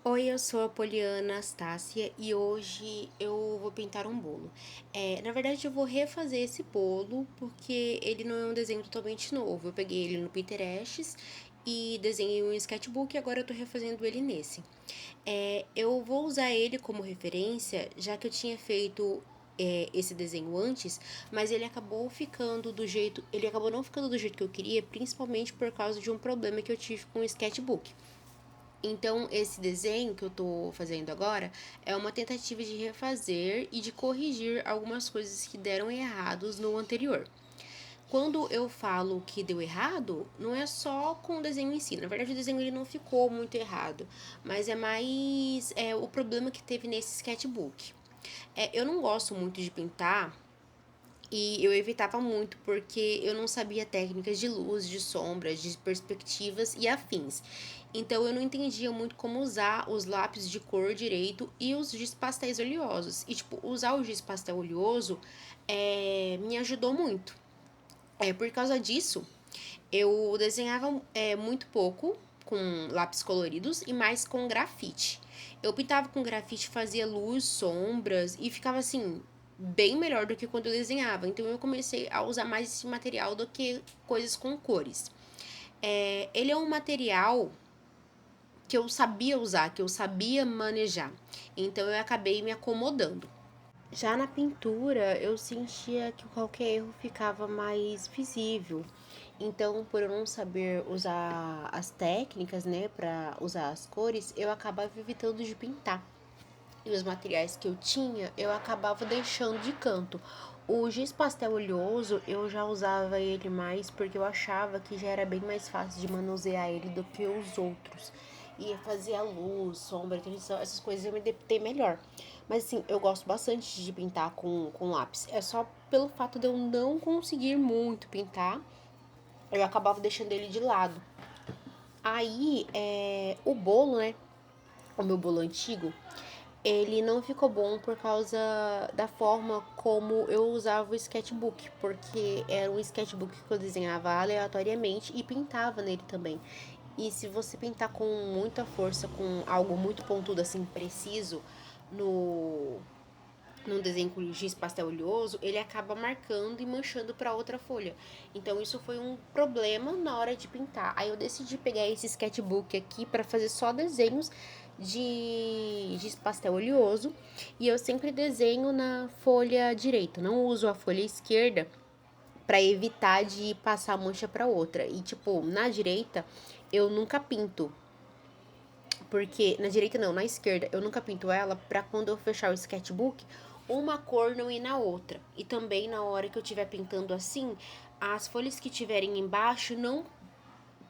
Oi, eu sou a Poliana Anastácia e hoje eu vou pintar um bolo. Na verdade, eu vou refazer esse bolo porque ele não é um desenho totalmente novo. Eu peguei ele no Pinterest e desenhei um sketchbook e agora eu tô refazendo ele nesse. Eu vou usar ele como referência, já que eu tinha feito esse desenho antes, mas ele acabou não ficando do jeito que eu queria, principalmente por causa de um problema que eu tive com o sketchbook. Então, esse desenho que eu tô fazendo agora é uma tentativa de refazer e de corrigir algumas coisas que deram errados no anterior. Quando eu falo que deu errado, não é só com o desenho em si. Na verdade, o desenho ele não ficou muito errado, mas é mais o problema que teve nesse sketchbook. Eu não gosto muito de pintar e eu evitava muito porque eu não sabia técnicas de luz, de sombras, de perspectivas e afins. Então eu não entendia muito como usar os lápis de cor direito e os giz pastéis oleosos. E tipo, usar o giz pastel oleoso me ajudou muito. Por causa disso, eu desenhava muito pouco com lápis coloridos e mais com grafite. Eu pintava com grafite, fazia luz, sombras e ficava assim, bem melhor do que quando eu desenhava. Então eu comecei a usar mais esse material do que coisas com cores. Ele é um material que eu sabia usar, que eu sabia manejar. Então eu acabei me acomodando. Já na pintura, eu sentia que qualquer erro ficava mais visível. Então, por eu não saber usar as técnicas, né, para usar as cores, eu acabava evitando de pintar. E os materiais que eu tinha, eu acabava deixando de canto. O giz pastel oleoso, eu já usava ele mais porque eu achava que já era bem mais fácil de manusear ele do que os outros. E fazia luz, sombra, transição, essas coisas eu me adaptei melhor. Mas assim, eu gosto bastante de pintar com lápis. É só pelo fato de eu não conseguir muito pintar, eu acabava deixando ele de lado. Aí, o bolo, né? O meu bolo antigo, ele não ficou bom por causa da forma como eu usava o sketchbook, porque era um sketchbook que eu desenhava aleatoriamente e pintava nele também. E se você pintar com muita força, com algo muito pontudo, assim, preciso, no num desenho com giz pastel oleoso, ele acaba marcando e manchando para outra folha. Então isso foi um problema na hora de pintar. Aí eu decidi pegar esse sketchbook aqui para fazer só desenhos de giz pastel oleoso e eu sempre desenho na folha direita, não uso a folha esquerda para evitar de passar a mancha para outra. E tipo, na direita eu nunca pinto, porque na direita não, na esquerda, eu nunca pinto ela pra quando eu fechar o sketchbook, uma cor não ir na outra. E também na hora que eu estiver pintando assim, as folhas que tiverem embaixo não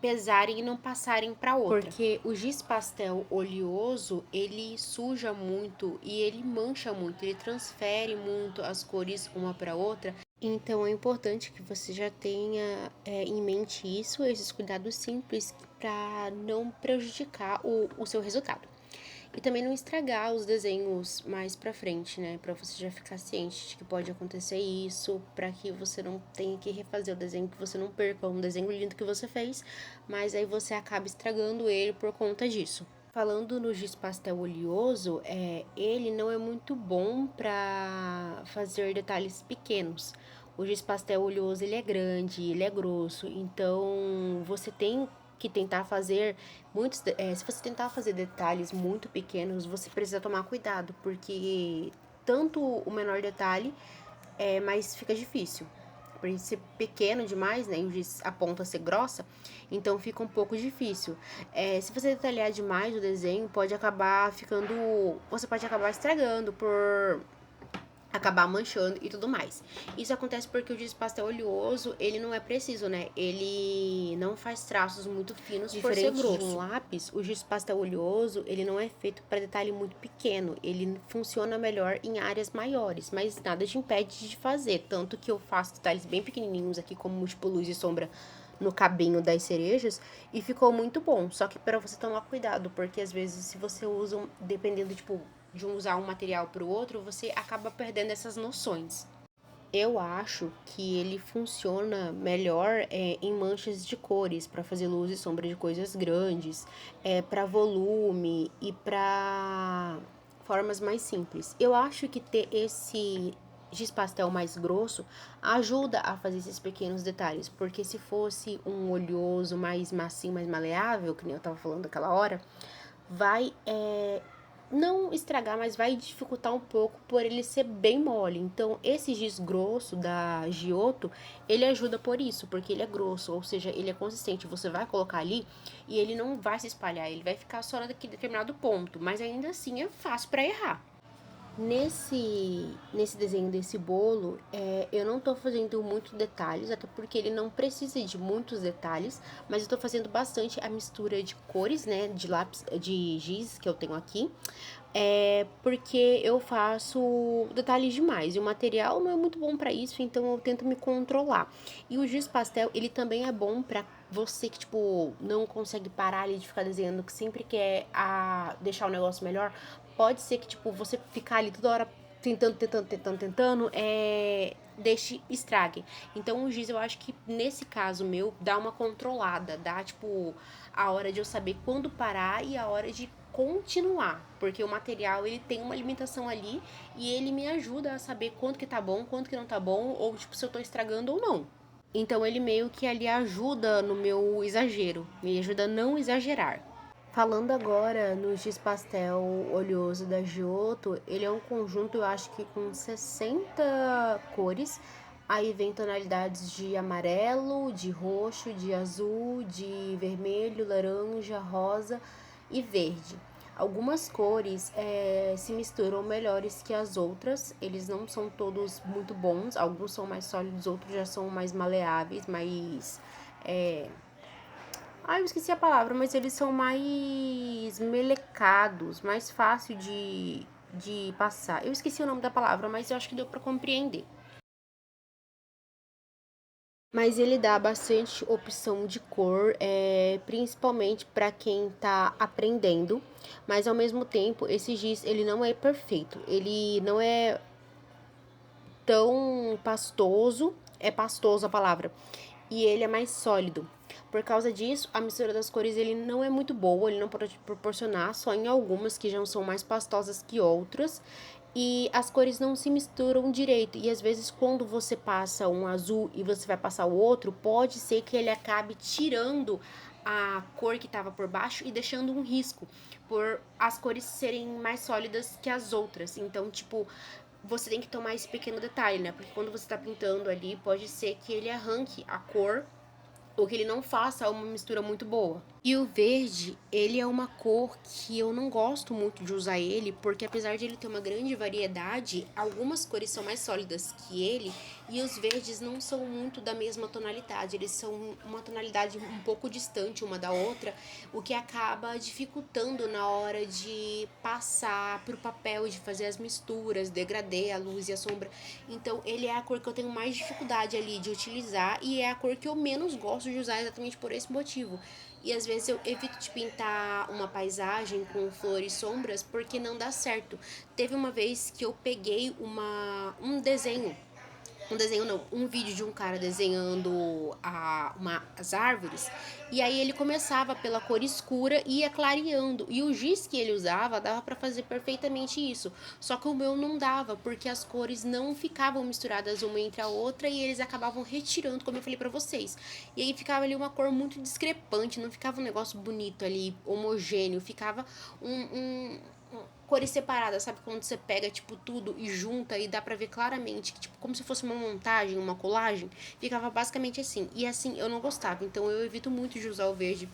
pesarem e não passarem para outra. Porque o giz pastel oleoso, ele suja muito e ele mancha muito, ele transfere muito as cores uma para outra. Então é importante que você já tenha em mente isso, esses cuidados simples para não prejudicar o seu resultado. E também não estragar os desenhos mais pra frente, né? Pra você já ficar ciente de que pode acontecer isso, pra que você não tenha que refazer o desenho, que você não perca um desenho lindo que você fez, mas aí você acaba estragando ele por conta disso. Falando no giz pastel oleoso, ele não é muito bom para fazer detalhes pequenos. O giz pastel oleoso ele é grande, ele é grosso, então você tem que tentar fazer se você tentar fazer detalhes muito pequenos, você precisa tomar cuidado, porque tanto o menor detalhe mais fica difícil. Por ele ser pequeno demais, né? E a ponta ser grossa, então fica um pouco difícil. Se você detalhar demais o desenho, pode acabar ficando. Você pode acabar estragando por acabar manchando e tudo mais. Isso acontece porque o giz pastel oleoso, ele não é preciso, né? Ele não faz traços muito finos por ser grosso. Diferente de um lápis, o giz pastel oleoso, ele não é feito para detalhe muito pequeno. Ele funciona melhor em áreas maiores, mas nada te impede de fazer. Tanto que eu faço detalhes bem pequenininhos aqui, como tipo luz e sombra no cabinho das cerejas e ficou muito bom. Só que para você tomar cuidado, porque às vezes se você usa, dependendo tipo de usar um material para o outro, você acaba perdendo essas noções. Eu acho que ele funciona melhor em manchas de cores, para fazer luz e sombra de coisas grandes, para volume e para formas mais simples. Eu acho que ter esse giz pastel mais grosso ajuda a fazer esses pequenos detalhes, porque se fosse um oleoso mais macio, mais maleável, que nem eu tava falando aquela hora, vai não estragar, mas vai dificultar um pouco por ele ser bem mole. Então, esse giz grosso da Giotto, ele ajuda por isso, porque ele é grosso, ou seja, ele é consistente. Você vai colocar ali e ele não vai se espalhar, ele vai ficar só naquele determinado ponto, mas ainda assim é fácil para errar. Nesse desenho desse bolo, eu não tô fazendo muitos detalhes, até porque ele não precisa de muitos detalhes, mas eu tô fazendo bastante a mistura de cores, né, de lápis, de giz que eu tenho aqui, porque eu faço detalhes demais, e o material não é muito bom pra isso, então eu tento me controlar. E o giz pastel, ele também é bom pra você que, tipo, não consegue parar ali de ficar desenhando, que sempre quer deixar o negócio melhor. Pode ser que, tipo, você ficar ali toda hora tentando, deixe, estrague. Então, o giz, eu acho que nesse caso meu, dá uma controlada, dá, tipo, a hora de eu saber quando parar e a hora de continuar, porque o material, ele tem uma limitação ali e ele me ajuda a saber quanto que tá bom, quanto que não tá bom, ou, tipo, se eu tô estragando ou não. Então, ele meio que ali ajuda no meu exagero, me ajuda a não exagerar. Falando agora no giz pastel oleoso da Giotto, ele é um conjunto, eu acho que com 60 cores. Aí vem tonalidades de amarelo, de roxo, de azul, de vermelho, laranja, rosa e verde. Algumas cores se misturam melhores que as outras, eles não são todos muito bons, alguns são mais sólidos, outros já são mais maleáveis, mais eu esqueci a palavra, mas eles são mais melecados, mais fácil de passar. Eu esqueci o nome da palavra, mas eu acho que deu pra compreender. Mas ele dá bastante opção de cor, principalmente para quem tá aprendendo. Mas ao mesmo tempo, esse giz ele não é perfeito. Ele não é tão pastoso, é pastoso a palavra, e ele é mais sólido. Por causa disso, a mistura das cores ele não é muito boa, ele não pode proporcionar, só em algumas que já são mais pastosas que outras. E as cores não se misturam direito. E às vezes, quando você passa um azul e você vai passar o outro, pode ser que ele acabe tirando a cor que estava por baixo e deixando um risco, por as cores serem mais sólidas que as outras. Então, tipo, você tem que tomar esse pequeno detalhe, né? Porque quando você tá pintando ali, pode ser que ele arranque a cor ou que ele não faça uma mistura muito boa. E o verde, ele é uma cor que eu não gosto muito de usar ele, porque apesar de ele ter uma grande variedade, algumas cores são mais sólidas que ele, e os verdes não são muito da mesma tonalidade, eles são uma tonalidade um pouco distante uma da outra, o que acaba dificultando na hora de passar pro papel, de fazer as misturas, degradê, a luz e a sombra. Então, ele é a cor que eu tenho mais dificuldade ali de utilizar e é a cor que eu menos gosto de usar exatamente por esse motivo. E às vezes eu evito de pintar uma paisagem com flores e sombras porque não dá certo. Teve uma vez que eu peguei um desenho não, um vídeo de um cara desenhando as árvores, e aí ele começava pela cor escura e ia clareando, e o giz que ele usava dava para fazer perfeitamente isso, só que o meu não dava, porque as cores não ficavam misturadas uma entre a outra, e eles acabavam retirando, como eu falei para vocês, e aí ficava ali uma cor muito discrepante, não ficava um negócio bonito ali, homogêneo, ficava um cores separadas, sabe? Quando você pega, tipo, tudo e junta e dá pra ver claramente que, tipo, como se fosse uma montagem, uma colagem, ficava basicamente assim. E assim, eu não gostava, então eu evito muito de usar o verde.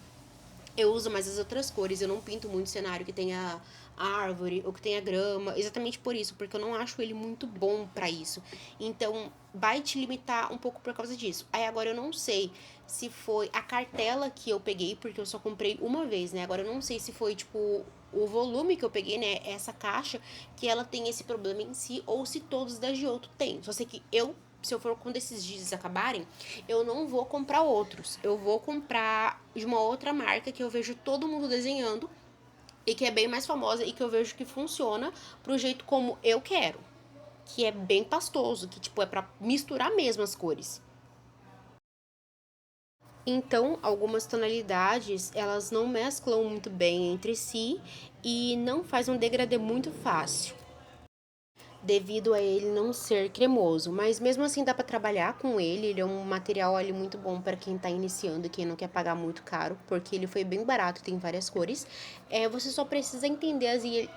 Eu uso mais as outras cores, eu não pinto muito cenário que tenha árvore ou que tenha grama, exatamente por isso, porque eu não acho ele muito bom para isso. Então, vai te limitar um pouco por causa disso. Aí agora eu não sei se foi a cartela que eu peguei, porque eu só comprei uma vez, né? Agora eu não sei se foi tipo o volume que eu peguei, né? Essa caixa que ela tem esse problema em si, ou se todos da Giotto tem. Só sei que se eu for quando esses dias acabarem, eu não vou comprar outros. Eu vou comprar de uma outra marca que eu vejo todo mundo desenhando e que é bem mais famosa e que eu vejo que funciona pro jeito como eu quero. que é bem pastoso, que tipo é para misturar mesmo as cores. Então, algumas tonalidades, elas não mesclam muito bem entre si e não faz um degradê muito fácil, devido a ele não ser cremoso, mas mesmo assim dá para trabalhar com ele, ele é um material ali muito bom para quem está iniciando e quem não quer pagar muito caro, porque ele foi bem barato, tem várias cores. Você só precisa entender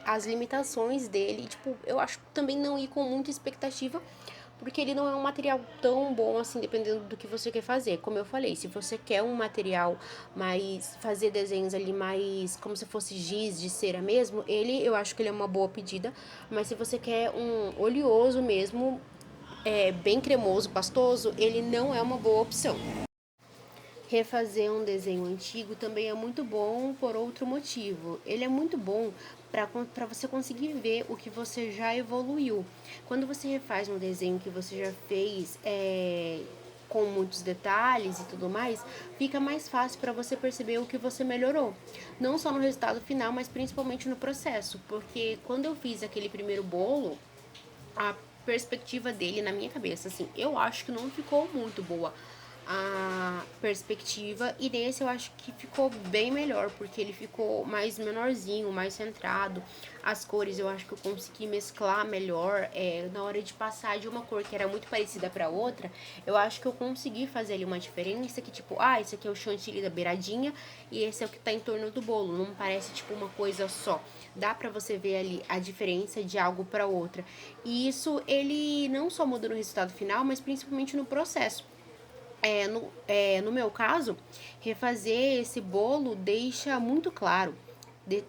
as limitações dele, tipo, eu acho também não ir com muita expectativa, porque ele não é um material tão bom assim, dependendo do que você quer fazer. Como eu falei, se você quer um material mais, fazer desenhos ali mais como se fosse giz de cera mesmo, ele, eu acho que ele é uma boa pedida. Mas se você quer um oleoso mesmo, bem cremoso, pastoso, ele não é uma boa opção. Refazer um desenho antigo também é muito bom por outro motivo. Ele é muito bom para você conseguir ver o que você já evoluiu. Quando você refaz um desenho que você já fez com muitos detalhes e tudo mais, fica mais fácil para você perceber o que você melhorou. Não só no resultado final, mas principalmente no processo. Porque quando eu fiz aquele primeiro bolo, a perspectiva dele na minha cabeça, assim, eu acho que não ficou muito boa a perspectiva, e nesse eu acho que ficou bem melhor, porque ele ficou mais menorzinho, mais centrado. As cores eu acho que eu consegui mesclar melhor, na hora de passar de uma cor que era muito parecida para outra, eu acho que eu consegui fazer ali uma diferença que tipo, esse aqui é o chantilly da beiradinha e esse é o que tá em torno do bolo, não parece tipo uma coisa só. Dá para você ver ali a diferença de algo para outra. E isso ele não só muda no resultado final, mas principalmente no processo. No meu caso, refazer esse bolo deixa muito claro.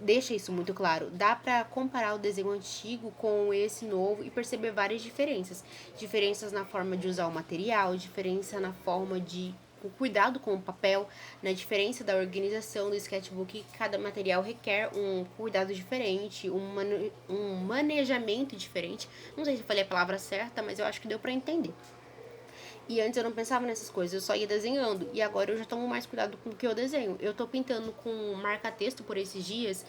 Deixa isso muito claro. Dá para comparar o desenho antigo com esse novo e perceber várias diferenças. Diferenças na forma de usar o material, diferença na forma de o cuidado com o papel, na diferença da organização do sketchbook, cada material requer um cuidado diferente, um manejamento diferente. Não sei se eu falei a palavra certa, mas eu acho que deu para entender. E antes eu não pensava nessas coisas, eu só ia desenhando. E agora eu já tomo mais cuidado com o que eu desenho. Eu tô pintando com marca-texto por esses dias.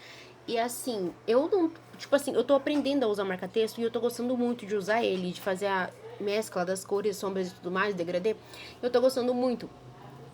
E assim, eu não. Tipo assim, eu tô aprendendo a usar marca-texto e eu tô gostando muito de usar ele, de fazer a mescla das cores, sombras e tudo mais, degradê. Eu tô gostando muito.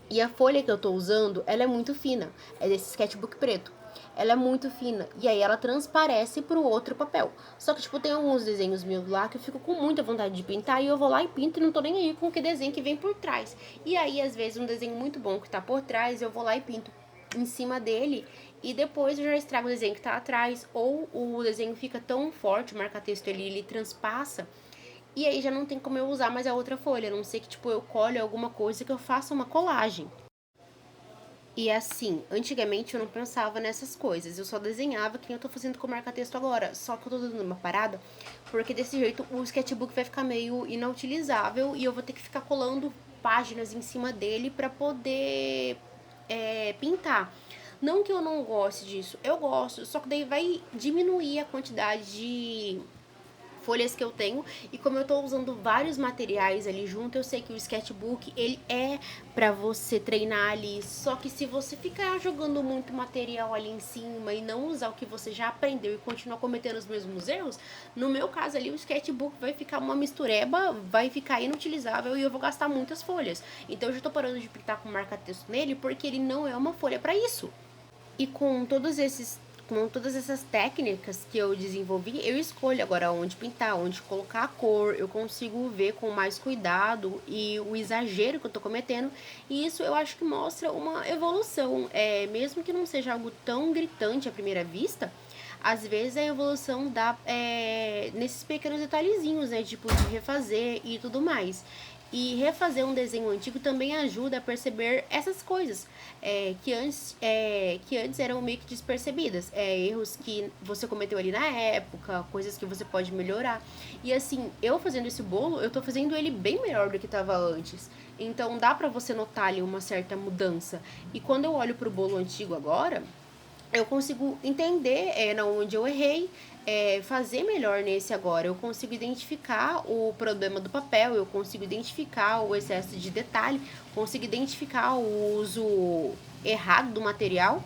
E a folha que eu tô usando, ela é muito fina. É desse sketchbook preto. Ela é muito fina. E aí ela transparece pro outro papel. Só que, tipo, tem alguns desenhos meus lá que eu fico com muita vontade de pintar. E eu vou lá e pinto e não tô nem aí com que desenho que vem por trás. E aí, às vezes, um desenho muito bom que tá por trás, eu vou lá e pinto em cima dele. E depois eu já estrago o desenho que tá atrás. Ou o desenho fica tão forte, o marca-texto ele transpassa, e aí já não tem como eu usar mais a outra folha, a não ser que, tipo, eu colhe alguma coisa que eu faça uma colagem. E assim, antigamente eu não pensava nessas coisas, eu só desenhava que eu tô fazendo com marca-texto agora. Só que eu tô dando uma parada, porque desse jeito o sketchbook vai ficar meio inutilizável e eu vou ter que ficar colando páginas em cima dele pra poder pintar. Não que eu não goste disso, eu gosto, só que daí vai diminuir a quantidade de folhas que eu tenho, e como eu tô usando vários materiais ali junto, eu sei que o sketchbook ele é para você treinar ali, só que se você ficar jogando muito material ali em cima e não usar o que você já aprendeu e continuar cometendo os mesmos erros, no meu caso ali o sketchbook vai ficar uma mistureba, vai ficar inutilizável e eu vou gastar muitas folhas. Então eu já tô parando de pintar com marca-texto nele porque ele não é uma folha para isso. E com todas essas técnicas que eu desenvolvi, eu escolho agora onde pintar, onde colocar a cor, eu consigo ver com mais cuidado e o exagero que eu tô cometendo, e isso eu acho que mostra uma evolução, mesmo que não seja algo tão gritante à primeira vista, às vezes a evolução dá nesses pequenos detalhezinhos, né, tipo de refazer e tudo mais. E refazer um desenho antigo também ajuda a perceber essas coisas que antes eram meio que despercebidas. Erros que você cometeu ali na época, coisas que você pode melhorar. E assim, eu fazendo esse bolo, eu tô fazendo ele bem melhor do que tava antes. Então dá pra você notar ali uma certa mudança. E quando eu olho pro bolo antigo agora, eu consigo entender onde eu errei, fazer melhor nesse agora. Eu consigo identificar o problema do papel, eu consigo identificar o excesso de detalhe, consigo identificar o uso errado do material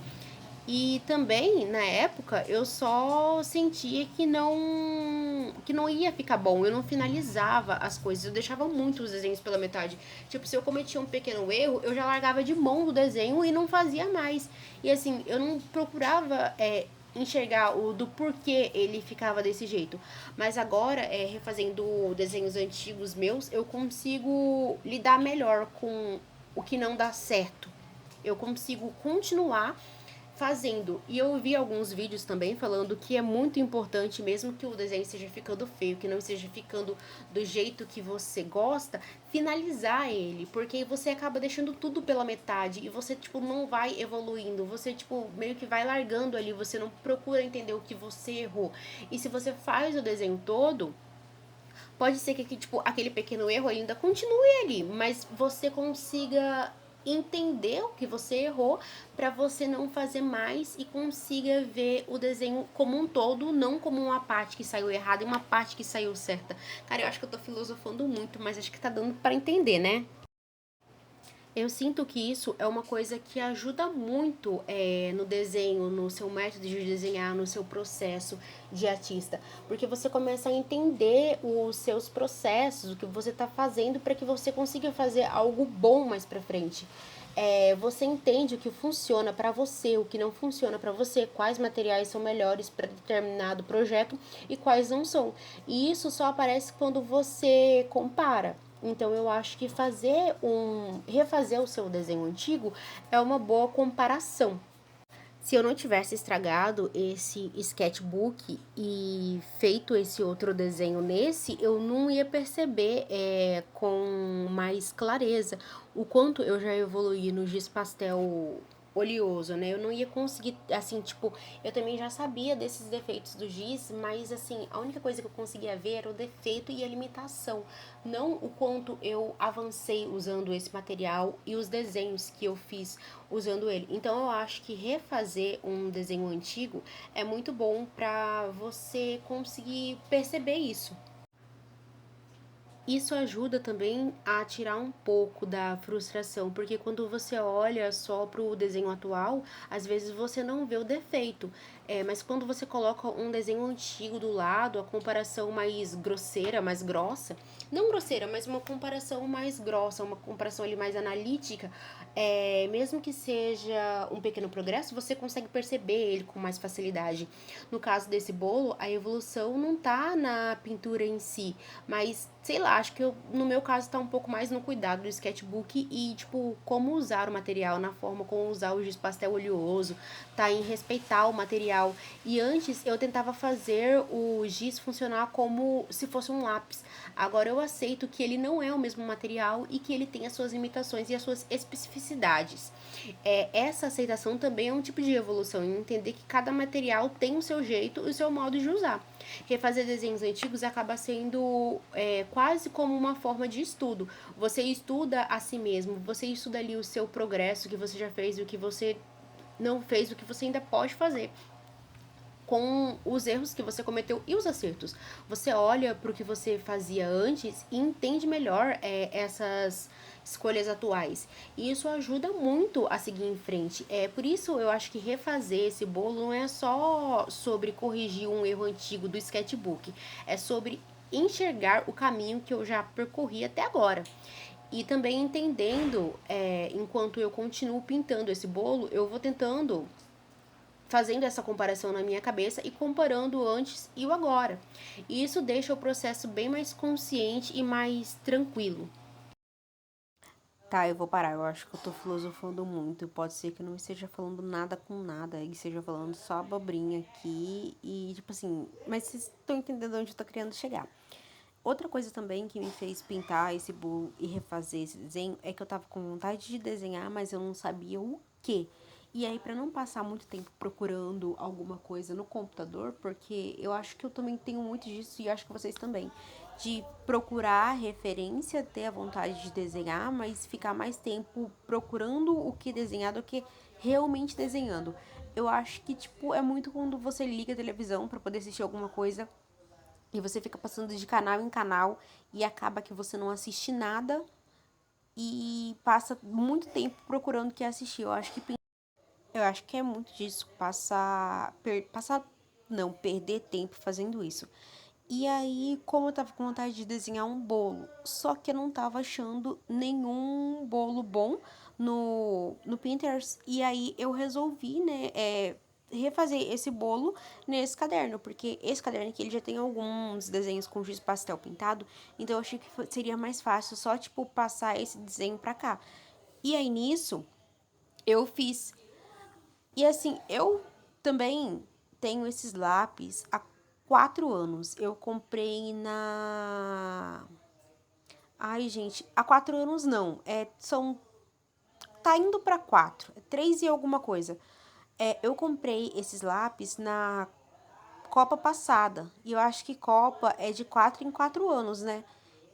E também, na época, eu só sentia que não ia ficar bom. Eu não finalizava as coisas. Eu deixava muito os desenhos pela metade. Tipo, se eu cometia um pequeno erro, eu já largava de mão do desenho e não fazia mais. E assim, eu não procurava enxergar o do porquê ele ficava desse jeito. Mas agora, refazendo desenhos antigos meus, eu consigo lidar melhor com o que não dá certo. Eu consigo continuar fazendo. E eu vi alguns vídeos também falando que é muito importante, mesmo que o desenho esteja ficando feio, que não esteja ficando do jeito que você gosta, finalizar ele, porque você acaba deixando tudo pela metade e você, tipo, não vai evoluindo, você, tipo, meio que vai largando ali, você não procura entender o que você errou. E se você faz o desenho todo, pode ser que tipo, aquele pequeno erro ainda continue ali, mas você consiga entender o que você errou para você não fazer mais e consiga ver o desenho como um todo, não como uma parte que saiu errada e uma parte que saiu certa. Cara, eu acho que eu tô filosofando muito, mas acho que tá dando para entender, né? Eu sinto que isso é uma coisa que ajuda muito no desenho, no seu método de desenhar, no seu processo de artista, porque você começa a entender os seus processos, o que você está fazendo para que você consiga fazer algo bom mais para frente. Você entende o que funciona para você, o que não funciona para você, quais materiais são melhores para determinado projeto e quais não são. E isso só aparece quando você compara. Então eu acho que refazer o seu desenho antigo é uma boa comparação. Se eu não tivesse estragado esse sketchbook e feito esse outro desenho nesse, eu não ia perceber com mais clareza o quanto eu já evoluí no giz pastel oleoso, né? Eu não ia conseguir, assim, tipo, eu também já sabia desses defeitos do giz, mas, assim, a única coisa que eu conseguia ver era o defeito e a limitação, não o quanto eu avancei usando esse material e os desenhos que eu fiz usando ele. Então eu acho que refazer um desenho antigo é muito bom para você conseguir perceber isso. Isso ajuda também a tirar um pouco da frustração, porque quando você olha só para o desenho atual, às vezes você não vê o defeito. Mas quando você coloca um desenho antigo do lado, a comparação mais grosseira, mais grossa, não grosseira, mas uma comparação mais grossa, uma comparação ali mais analítica, mesmo que seja um pequeno progresso, você consegue perceber ele com mais facilidade. No caso desse bolo, a evolução não tá na pintura em si, mas, sei lá, acho que no meu caso tá um pouco mais no cuidado do sketchbook e, tipo, como usar o material, na forma como usar o giz pastel oleoso, tá em respeitar o material. E antes eu tentava fazer o giz funcionar como se fosse um lápis. Agora eu aceito que ele não é o mesmo material e que ele tem as suas limitações e as suas especificidades. Essa aceitação também é um tipo de evolução, em entender que cada material tem o seu jeito e o seu modo de usar. Refazer desenhos antigos acaba sendo quase como uma forma de estudo. Você estuda a si mesmo, você estuda ali o seu progresso, o que você já fez e o que você não fez, o que você ainda pode fazer com os erros que você cometeu e os acertos. Você olha para o que você fazia antes e entende melhor essas escolhas atuais. E isso ajuda muito a seguir em frente. Por isso eu acho que refazer esse bolo não é só sobre corrigir um erro antigo do sketchbook, é sobre enxergar o caminho que eu já percorri até agora. E também entendendo, enquanto eu continuo pintando esse bolo, eu vou tentando fazendo essa comparação na minha cabeça e comparando o antes e o agora. E isso deixa o processo bem mais consciente e mais tranquilo. Tá, eu vou parar. Eu acho que eu tô filosofando muito. Pode ser que eu não esteja falando nada com nada e esteja falando só abobrinha aqui. E, tipo assim, mas vocês estão entendendo onde eu tô querendo chegar. Outra coisa também que me fez pintar esse bolo e refazer esse desenho é que eu tava com vontade de desenhar, mas eu não sabia o quê. E aí, pra não passar muito tempo procurando alguma coisa no computador, porque eu acho que eu também tenho muito disso e acho que vocês também, de procurar referência, ter a vontade de desenhar, mas ficar mais tempo procurando o que desenhar do que realmente desenhando. Eu acho que, tipo, é muito quando você liga a televisão pra poder assistir alguma coisa e você fica passando de canal em canal e acaba que você não assiste nada e passa muito tempo procurando o que assistir. Eu acho que Eu acho que é muito disso, não, perder tempo fazendo isso. E aí, como eu tava com vontade de desenhar um bolo, só que eu não tava achando nenhum bolo bom no Pinterest. E aí eu resolvi, né, refazer esse bolo nesse caderno, porque esse caderno aqui ele já tem alguns desenhos com giz pastel pintado, então eu achei que seria mais fácil só, tipo, passar esse desenho pra cá. E aí nisso, eu fiz. E assim, eu também tenho esses lápis há 4 anos. Eu comprei na. Ai, gente, há 4 anos não. Tá indo pra 4. É 3 e alguma coisa. Eu comprei esses lápis na Copa passada. E eu acho que Copa é de 4 em 4 anos, né?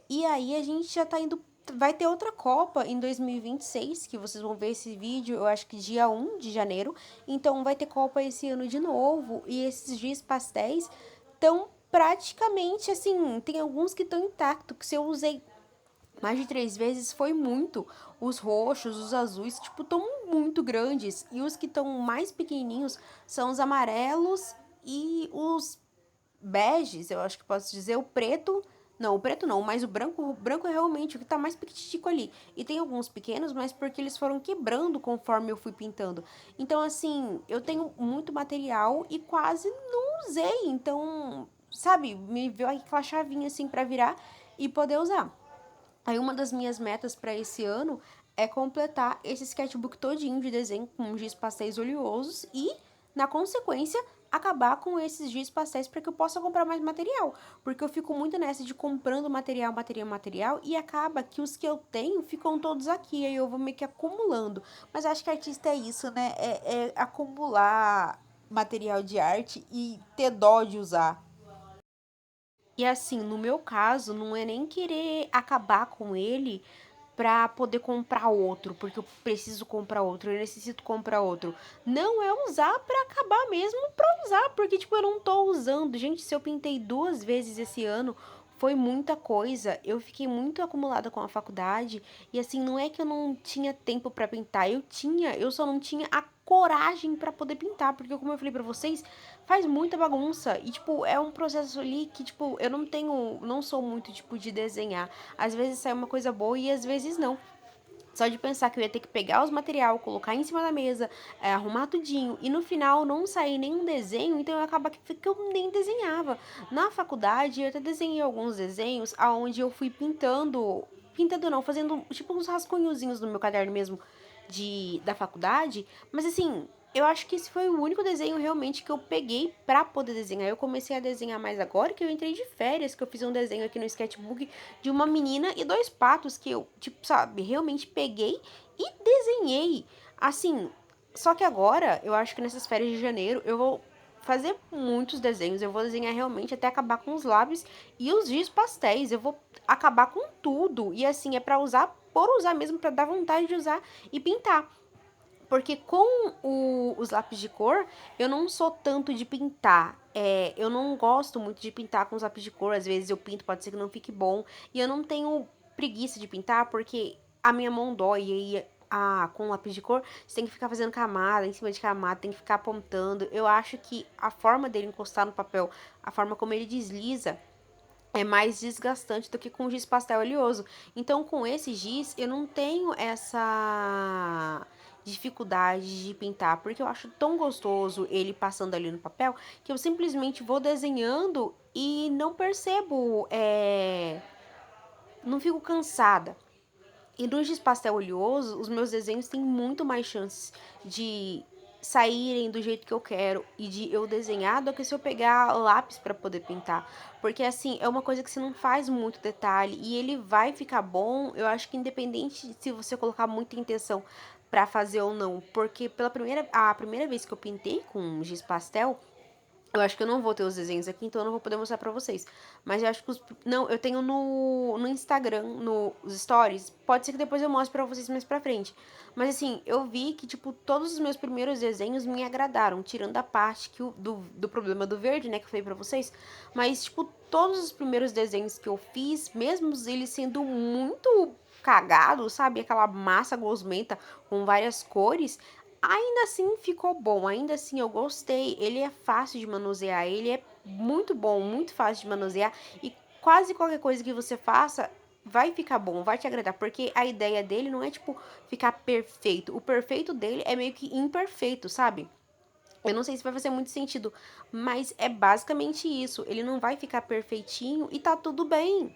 E aí a gente já tá indo. Vai ter outra Copa em 2026, que vocês vão ver esse vídeo, eu acho que dia 1 de janeiro. Então vai ter Copa esse ano de novo. E esses giz pastéis estão praticamente assim. Tem alguns que estão intactos, que se eu usei mais de 3 vezes foi muito. Os roxos, os azuis, tipo, estão muito grandes. E os que estão mais pequenininhos são os amarelos e os beges, eu acho que posso dizer, o preto. Não, o preto não, mas o branco é realmente o que tá mais pequitico ali. E tem alguns pequenos, mas porque eles foram quebrando conforme eu fui pintando. Então, assim, eu tenho muito material e quase não usei. Então, sabe, me veio aquela chavinha assim pra virar e poder usar. Aí uma das minhas metas para esse ano é completar esse sketchbook todinho de desenho com giz pastéis oleosos e, na consequência, acabar com esses giz pastéis para que eu possa comprar mais material. Porque eu fico muito nessa de comprando material e acaba que os que eu tenho ficam todos aqui, aí eu vou meio que acumulando. Mas acho que artista é isso, né? É acumular material de arte e ter dó de usar. E assim, no meu caso, não é nem querer acabar com ele pra poder comprar outro, porque eu preciso comprar outro, eu necessito comprar outro. Não é usar pra acabar mesmo pra usar, porque tipo, eu não tô usando. Gente, se eu pintei 2 vezes esse ano, foi muita coisa. Eu fiquei muito acumulada com a faculdade e assim, não é que eu não tinha tempo pra pintar, eu tinha, eu só não tinha a coragem pra poder pintar, porque como eu falei pra vocês, faz muita bagunça e tipo, é um processo ali que tipo, eu não sou muito tipo de desenhar. Às vezes sai uma coisa boa e às vezes não. Só de pensar que eu ia ter que pegar os material, colocar em cima da mesa, arrumar tudinho, e no final não sair nenhum desenho, então eu acaba que eu nem desenhava. Na faculdade, eu até desenhei alguns desenhos aonde eu fui pintando não, fazendo tipo uns rascunhozinhos no meu caderno mesmo da faculdade, mas assim, eu acho que esse foi o único desenho realmente que eu peguei pra poder desenhar. Eu comecei a desenhar mais agora que eu entrei de férias, que eu fiz um desenho aqui no sketchbook de uma menina e dois patos que eu, tipo, sabe, realmente peguei e desenhei. Assim, só que agora, eu acho que nessas férias de janeiro, eu vou fazer muitos desenhos. Eu vou desenhar realmente até acabar com os lápis e os giz pastéis. Eu vou acabar com tudo. E assim, é pra usar, por usar mesmo, pra dar vontade de usar e pintar. Porque com os lápis de cor, eu não sou tanto de pintar. Eu não gosto muito de pintar com os lápis de cor. Às vezes eu pinto, pode ser que não fique bom. E eu não tenho preguiça de pintar porque a minha mão dói. E aí, com lápis de cor, você tem que ficar fazendo camada em cima de camada, tem que ficar apontando. Eu acho que a forma dele encostar no papel, a forma como ele desliza, é mais desgastante do que com giz pastel oleoso. Então, com esse giz, eu não tenho essa dificuldade de pintar, porque eu acho tão gostoso ele passando ali no papel que eu simplesmente vou desenhando e não percebo, não fico cansada. E no giz pastel oleoso, os meus desenhos têm muito mais chances de saírem do jeito que eu quero e de eu desenhar do que se eu pegar lápis para poder pintar. Porque assim, é uma coisa que você não faz muito detalhe e ele vai ficar bom, eu acho que independente se você colocar muita intenção para fazer ou não, porque a primeira vez que eu pintei com giz pastel, eu acho que eu não vou ter os desenhos aqui, então eu não vou poder mostrar pra vocês. Mas eu acho que não, eu tenho no Instagram, nos stories. Pode ser que depois eu mostre pra vocês mais pra frente. Mas assim, eu vi que, tipo, todos os meus primeiros desenhos me agradaram. Tirando a parte do problema do verde, né, que eu falei pra vocês. Mas, tipo, todos os primeiros desenhos que eu fiz, mesmo eles sendo muito cagados, sabe? Aquela massa gosmenta com várias cores, Ainda assim ficou bom, ainda assim eu gostei. Ele é fácil de manusear, ele é muito bom, muito fácil de manusear e quase qualquer coisa que você faça vai ficar bom, vai te agradar, porque a ideia dele não é tipo ficar perfeito. O perfeito dele é meio que imperfeito, sabe? Eu não sei se vai fazer muito sentido, mas é basicamente isso. Ele não vai ficar perfeitinho e tá tudo bem.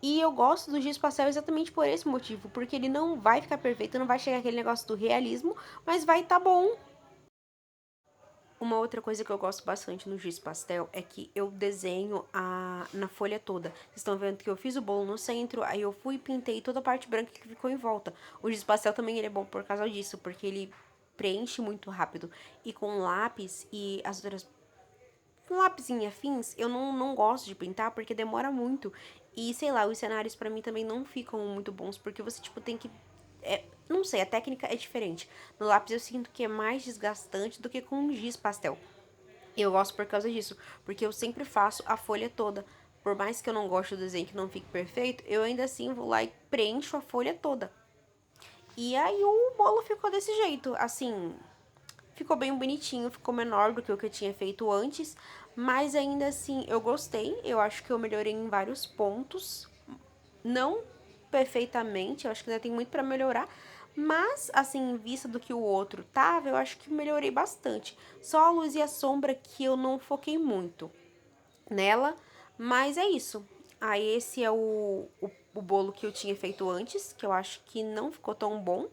E eu gosto do giz pastel exatamente por esse motivo, porque ele não vai ficar perfeito, não vai chegar aquele negócio do realismo, mas vai tá bom. Uma outra coisa que eu gosto bastante no giz pastel é que eu desenho na folha toda. Vocês estão vendo que eu fiz o bolo no centro, aí eu fui e pintei toda a parte branca que ficou em volta. O giz pastel também ele é bom por causa disso, porque ele preenche muito rápido. E com lápis e as outras com lápis e afins, eu não gosto de pintar porque demora muito. E sei lá, os cenários pra mim também não ficam muito bons porque você, tipo, tem que. Não sei, a técnica é diferente. No lápis eu sinto que é mais desgastante do que com giz pastel. E eu gosto por causa disso, porque eu sempre faço a folha toda. Por mais que eu não goste do desenho que não fique perfeito, eu ainda assim vou lá e preencho a folha toda. E aí o bolo ficou desse jeito, assim, ficou bem bonitinho, ficou menor do que o que eu tinha feito antes, mas ainda assim eu gostei. Eu acho que eu melhorei em vários pontos, não perfeitamente, eu acho que ainda tem muito para melhorar, mas assim, em vista do que o outro tava, eu acho que melhorei bastante. Só a luz e a sombra que eu não foquei muito nela, mas é isso. Aí esse é o bolo que eu tinha feito antes, que eu acho que não ficou tão bom.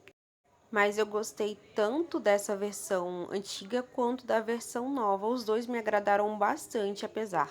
Mas eu gostei tanto dessa versão antiga quanto da versão nova. Os dois me agradaram bastante, apesar.